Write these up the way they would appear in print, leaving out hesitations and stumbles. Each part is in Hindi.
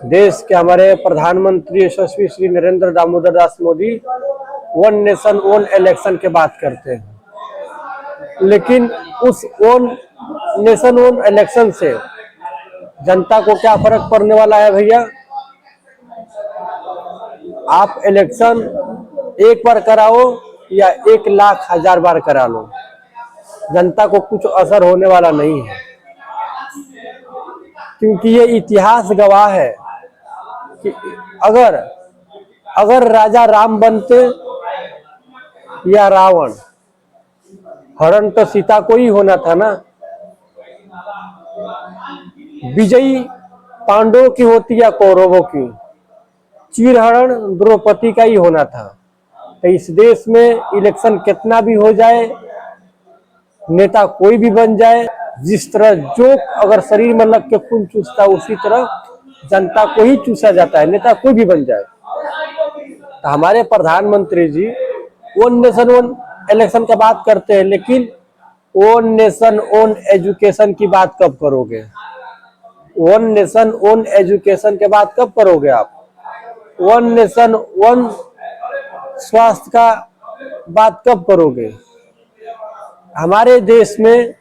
देश के हमारे प्रधानमंत्री यशस्वी Shri Narendra Damodar Das Modi one nation one election की बात करते हैं, लेकिन उस वन नेशन वन इलेक्शन से जनता को क्या फर्क पड़ने वाला है भैया? आप इलेक्शन एक बार कराओ या 1,00,000 बार करा लो, जनता को कुछ असर होने वाला नहीं है, क्योंकि ये इतिहास गवाह है कि अगर राजा राम बनते या रावण, हरण तो सीता को ही होना था ना। विजयी पांडवों की होती या कौरवों की, चीरहरण द्रौपदी का ही होना था। तो इस देश में इलेक्शन कितना भी हो जाए, नेता कोई भी बन जाए, जिस तरह जो अगर शरीर में लग के खून चूसता उसी तरह जनता को ही चूसा जाता है, नेता कोई भी बन जाए। तो हमारे प्रधानमंत्री जी वन नेशन वन इलेक्शन की बात करते हैं, लेकिन वन नेशन वन एजुकेशन की बात कब करोगे? वन नेशन वन एजुकेशन के बात कब करोगे आप? वन नेशन वन स्वास्थ्य का बात कब करोगे? हमारे देश में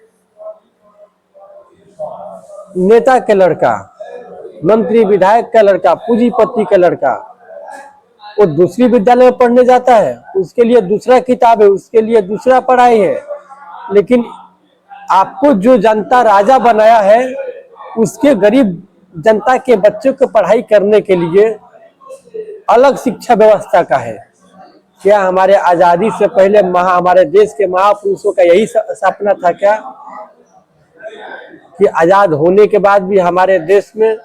नेता के लड़का, मंत्री विधायक का लड़का, पूंजीपति का लड़का, वो दूसरी विद्यालय में पढ़ने जाता है, उसके लिए दूसरा किताब है, उसके लिए दूसरा पढ़ाई है। लेकिन आपको जो जनता राजा बनाया है, उसके गरीब जनता के बच्चों को पढ़ाई करने के लिए अलग शिक्षा व्यवस्था का है। क्या हमारे आजादी से पहले हमारे देश के महापुरुषों का यही सपना था क्या कि आजाद होने के बाद भी हमारे देश में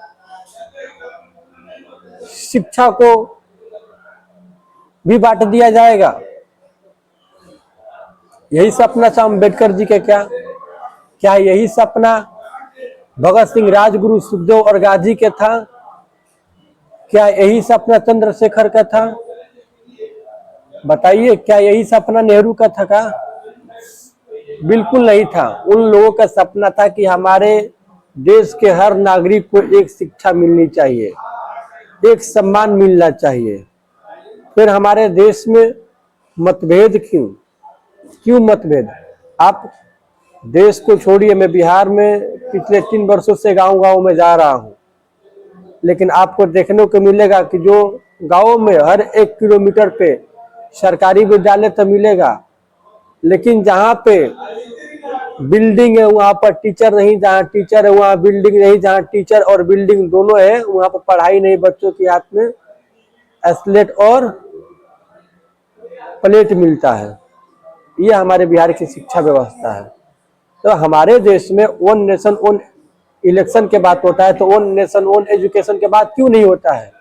शिक्षा को भी बांट दिया जाएगा? यही सपना था अम्बेडकर जी के क्या यही सपना भगत सिंह, राजगुरु, सुखदेव और गांधी के था? क्या यही सपना चंद्रशेखर का था? बताइए, क्या यही सपना नेहरू का था का? बिल्कुल नहीं था। उन लोगों का सपना था कि हमारे देश के हर नागरिक को एक शिक्षा मिलनी चाहिए, एक सम्मान मिलना चाहिए। फिर हमारे देश में मतभेद क्यों मतभेद? आप देश को छोड़िए, मैं बिहार में पिछले 3 वर्षों से गांव में जा रहा हूं, लेकिन आपको देखने को मिलेगा कि जो गांव में हर 1 किलोमीटर पे सरकारी विद्यालय तो मिलेगा, लेकिन जहाँ पे बिल्डिंग है वहाँ पर टीचर नहीं, जहाँ टीचर है वहाँ बिल्डिंग नहीं, जहाँ टीचर और बिल्डिंग दोनों है वहाँ पर पढ़ाई नहीं। बच्चों के हाथ में स्लेट और प्लेट मिलता है। ये हमारे बिहार की शिक्षा व्यवस्था है। तो हमारे देश में वन नेशन वन इलेक्शन के बात होता है, तो वन नेशन वन एजुकेशन के बात क्यों नहीं होता है?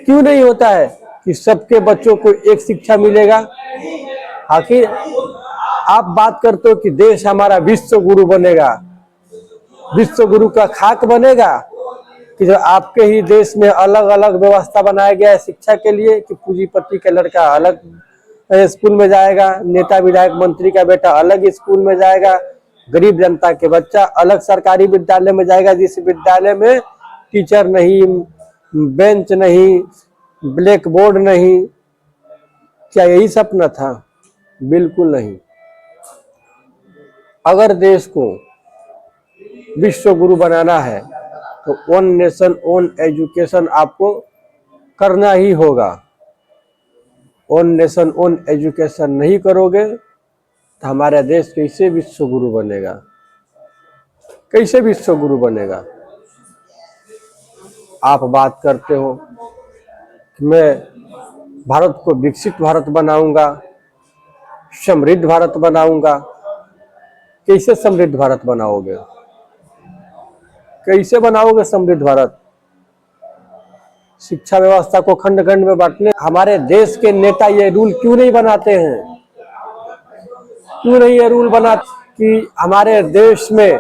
क्यों नहीं होता है कि सबके बच्चों को एक शिक्षा मिलेगा? आखिर आप बात करते हो कि देश हमारा विश्व गुरु बनेगा, विश्व गुरु का खाक बनेगा, कि जो आपके ही देश में अलग अलग व्यवस्था बनाया गया है शिक्षा के लिए, कि पूंजीपति का लड़का अलग स्कूल में जाएगा, नेता विधायक मंत्री का बेटा अलग स्कूल में जाएगा, गरीब जनता के बच्चा अलग सरकारी विद्यालय में जाएगा, जिस विद्यालय में टीचर नहीं, बेंच नहीं, ब्लैक बोर्ड नहीं। क्या यही सपना था? बिल्कुल नहीं। अगर देश को विश्व गुरु बनाना है तो वन नेशन वन एजुकेशन आपको करना ही होगा। वन नेशन वन एजुकेशन नहीं करोगे तो हमारा देश कैसे विश्व गुरु बनेगा? कैसे विश्व गुरु बनेगा? आप बात करते हो कि मैं भारत को विकसित भारत बनाऊंगा, समृद्ध भारत बनाऊंगा। कैसे समृद्ध भारत बनाओगे? कैसे बनाओगे समृद्ध भारत? शिक्षा व्यवस्था को खंड खंड में बांटने। हमारे देश के नेता ये रूल क्यों नहीं बनाते हैं? क्यों नहीं ये रूल बनाते कि हमारे देश में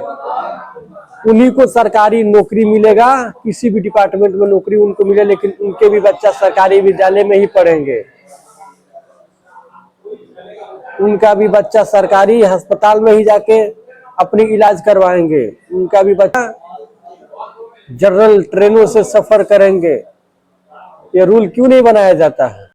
उन्हीं को सरकारी नौकरी मिलेगा, किसी भी डिपार्टमेंट में नौकरी उनको मिले, लेकिन उनके भी बच्चा सरकारी विद्यालय में ही पढ़ेंगे, उनका भी बच्चा सरकारी अस्पताल में ही जाके अपनी इलाज करवाएंगे, उनका भी बच्चा जनरल ट्रेनों से सफर करेंगे, ये रूल क्यों नहीं बनाया जाता है?